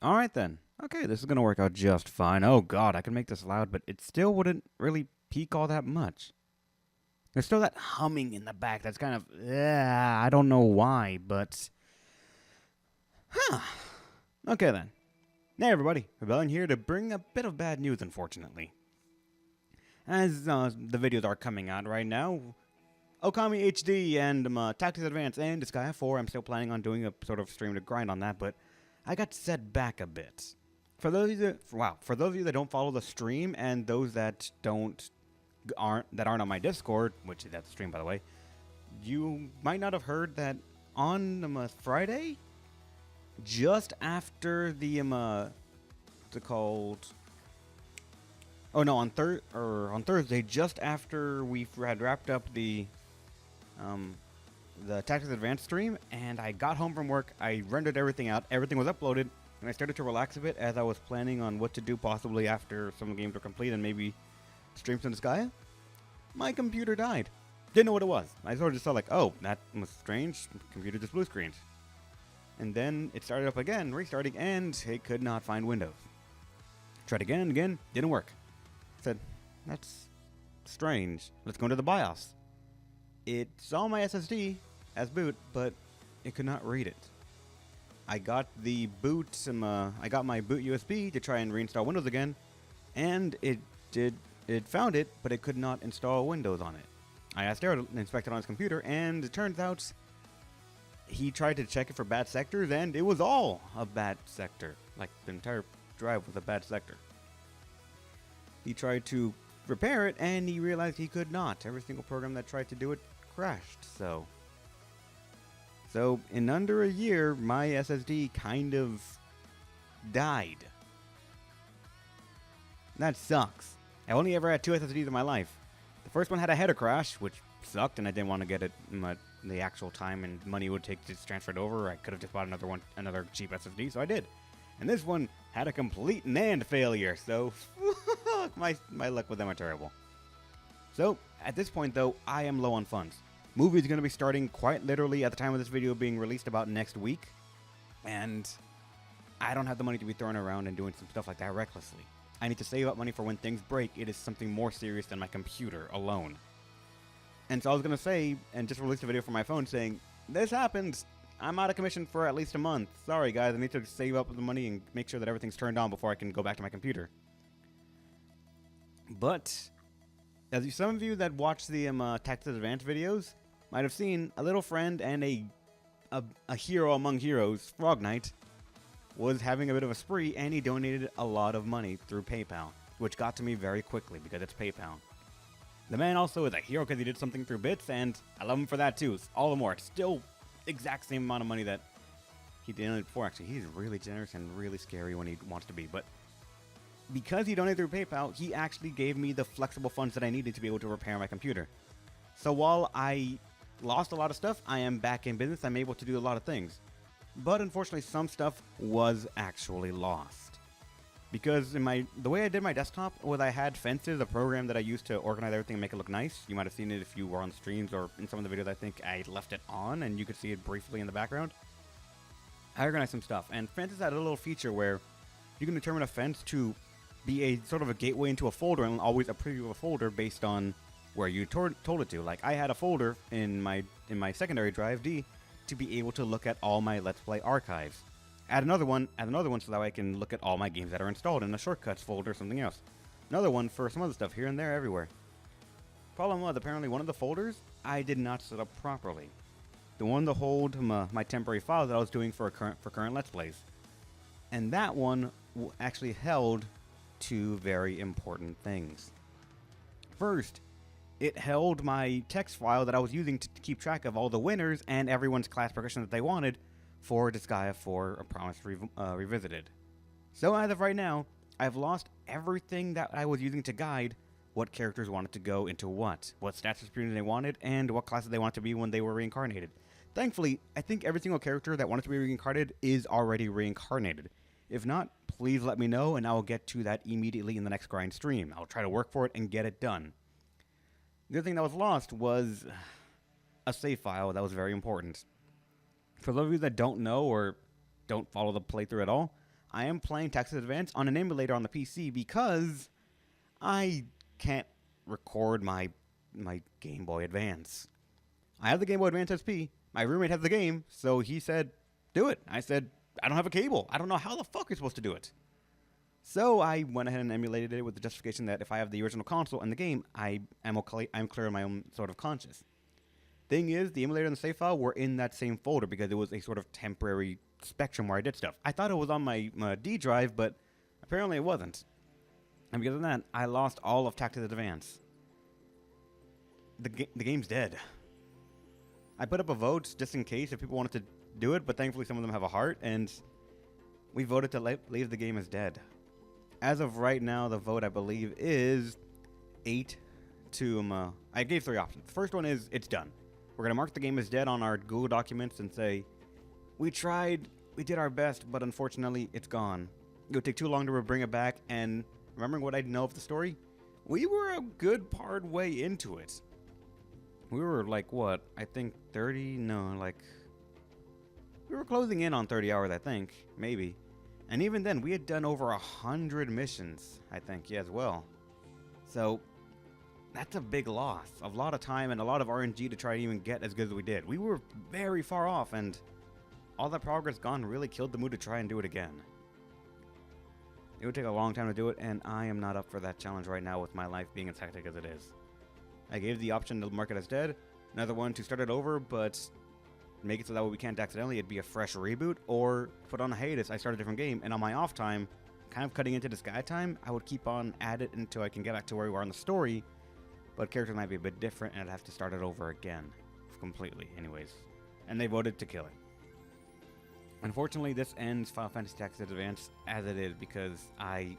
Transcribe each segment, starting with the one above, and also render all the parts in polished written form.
Alright then. Okay, this is gonna work out just fine. Oh god, I can make this loud, but it still wouldn't really peak all that much. There's still that humming in the back that's kind of, I don't know why, but. Huh. Okay then. Hey everybody, Rebellion here to bring a bit of bad news, unfortunately. As the videos are coming out right now, Okami HD and Tactics Advance and Disgaea 4, I'm still planning on doing a sort of stream to grind on that, but I got set back a bit. For those of you that don't follow the stream and those that aren't on my Discord, which is at the stream by the way, you might not have heard that on Friday, just after the what's it called? Oh no, on Thursday, just after we had wrapped up the Tactics Advance stream, and I got home from work, I rendered everything out, everything was uploaded, and I started to relax a bit as I was planning on what to do possibly after some of the games were complete and maybe stream some Disgaea. My computer died. Didn't know what it was. I sort of just saw like, oh, that was strange. Computer just blue screened. And then it started up again, restarting, and it could not find Windows. Tried again and again, didn't work. Said, that's strange. Let's go into the BIOS. It saw my SSD as boot, but it could not read it. I got the boot, I got my boot USB to try and reinstall Windows again, and it found it, but it could not install Windows on it. I asked Daryl to inspect it on his computer, and it turns out he tried to check it for bad sectors, and it was all a bad sector. Like, the entire drive was a bad sector. He tried to repair it, and he realized he could not. Every single program that tried to do it crashed, so in under a year, my SSD kind of died. That sucks. I only ever had two SSDs in my life. The first one had a header crash, which sucked, and I didn't want to get it the actual time and money it would take to just transfer it over. I could have just bought another cheap SSD, so I did. And this one had a complete NAND failure, so my luck with them are terrible. So, at this point though, I am low on funds. Movie is going to be starting quite literally at the time of this video being released about next week, and I don't have the money to be throwing around and doing some stuff like that recklessly. I need to save up money for when things break. It is something more serious than my computer alone. And so I was going to say, and just released a video from my phone saying, this happened. I'm out of commission for at least a month. Sorry guys, I need to save up the money and make sure that everything's turned on before I can go back to my computer. But, as some of you that watch the Tactics Advance videos might have seen, a little friend and a hero among heroes, Frog Knight, was having a bit of a spree, and he donated a lot of money through PayPal, which got to me very quickly because it's PayPal. The man also is a hero because he did something through bits, and I love him for that too. It's all the more. It's still exact same amount of money that he donated before. Actually, he's really generous and really scary when he wants to be, but because he donated through PayPal, he actually gave me the flexible funds that I needed to be able to repair my computer. So while I lost a lot of stuff, I am back in business. I'm able to do a lot of things. But unfortunately, some stuff was actually lost. Because the way I did my desktop was I had Fences, a program that I used to organize everything and make it look nice. You might have seen it if you were on streams or in some of the videos. I think I left it on and you could see it briefly in the background. I organized some stuff, and Fences had a little feature where you can determine a fence to be a sort of a gateway into a folder and always a preview of a folder based on where you told it to. Like, I had a folder in my secondary drive D to be able to look at all my Let's Play archives. Add another one so that way I can look at all my games that are installed in a shortcuts folder or something else. Another one for some other stuff here and there everywhere. Problem was, apparently one of the folders I did not set up properly. The one to hold my temporary files that I was doing for current Let's Plays. And that one actually held two very important things. First, it held my text file that I was using to keep track of all the winners and everyone's class progression that they wanted for Disgaea 4 A Promise Revisited. So as of right now, I've lost everything that I was using to guide what characters wanted to go into what stats experience they wanted, and what classes they wanted to be when they were reincarnated. Thankfully, I think every single character that wanted to be reincarnated is already reincarnated. If not, please let me know, and I will get to that immediately in the next grind stream. I'll try to work for it and get it done. The other thing that was lost was a save file that was very important. For those of you that don't know or don't follow the playthrough at all, I am playing Texas Advance on an emulator on the PC because I can't record my Game Boy Advance. I have the Game Boy Advance SP. My roommate has the game, so he said, do it. I said, I don't have a cable. I don't know how the fuck you're supposed to do it. So I went ahead and emulated it with the justification that if I have the original console and the game, I'm clear in my own sort of conscience. Thing is, the emulator and the save file were in that same folder because it was a sort of temporary spectrum where I did stuff. I thought it was on my D drive, but apparently it wasn't. And because of that, I lost all of Tactics Advance. The game's dead. I put up a vote just in case if people wanted to do it, but thankfully some of them have a heart, and we voted to leave the game as dead. As of right now, the vote, I believe, is 8 to... I gave 3 options. The first one is, it's done. We're going to mark the game as dead on our Google documents and say, we tried, we did our best, but unfortunately, it's gone. It would take too long to bring it back, and remembering what I know of the story, we were a good part way into it. We were like, what? I think 30? No, like... We were closing in on 30 hours, I think. Maybe. And even then, we had done over 100 missions, I think, yeah, as well. So, that's a big loss. A lot of time and a lot of RNG to try to even get as good as we did. We were very far off, and all that progress gone really killed the mood to try and do it again. It would take a long time to do it, and I am not up for that challenge right now with my life being as hectic as it is. I gave the option to mark it as dead, another one to start it over, but make it so that way we can't accidentally, it'd be a fresh reboot, or put on a hiatus, I start a different game, and on my off time, kind of cutting into the sky time, I would keep on at it until I can get back to where we are in the story, but characters might be a bit different, and I'd have to start it over again, completely, anyways. And they voted to kill it. Unfortunately, this ends Final Fantasy Tactics Advance as it is, because I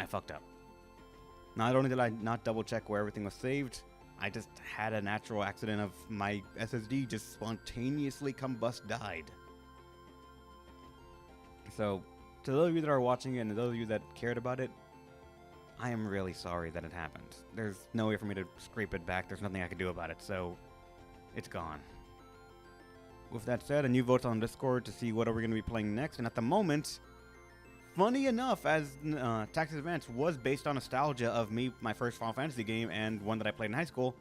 fucked up. Not only did I not double check where everything was saved, I just had a natural accident of my SSD just spontaneously died. So, to those of you that are watching it and those of you that cared about it, I am really sorry that it happened. There's no way for me to scrape it back. There's nothing I can do about it, so it's gone. With that said, a new vote on Discord to see what are we going to be playing next, and at the moment, funny enough, as Tactics Advance was based on nostalgia of me, my first Final Fantasy game, and one that I played in high school,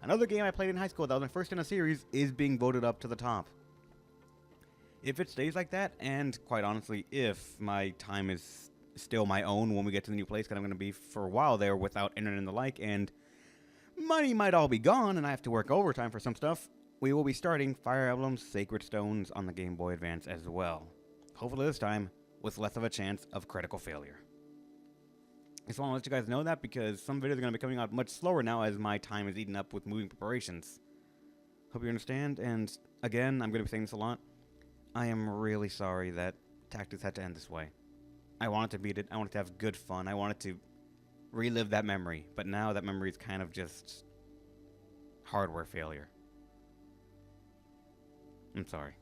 another game I played in high school that was my first in a series is being voted up to the top. If it stays like that, and quite honestly, if my time is still my own when we get to the new place, because I'm going to be for a while there without internet and the like, and money might all be gone, and I have to work overtime for some stuff, we will be starting Fire Emblem Sacred Stones on the Game Boy Advance as well. Hopefully this time, with less of a chance of critical failure. I just want to let you guys know that because some videos are going to be coming out much slower now as my time is eaten up with moving preparations. Hope you understand, and again, I'm going to be saying this a lot. I am really sorry that Tactics had to end this way. I wanted to beat it, I wanted to have good fun, I wanted to relive that memory, but now that memory is kind of just hardware failure. I'm sorry.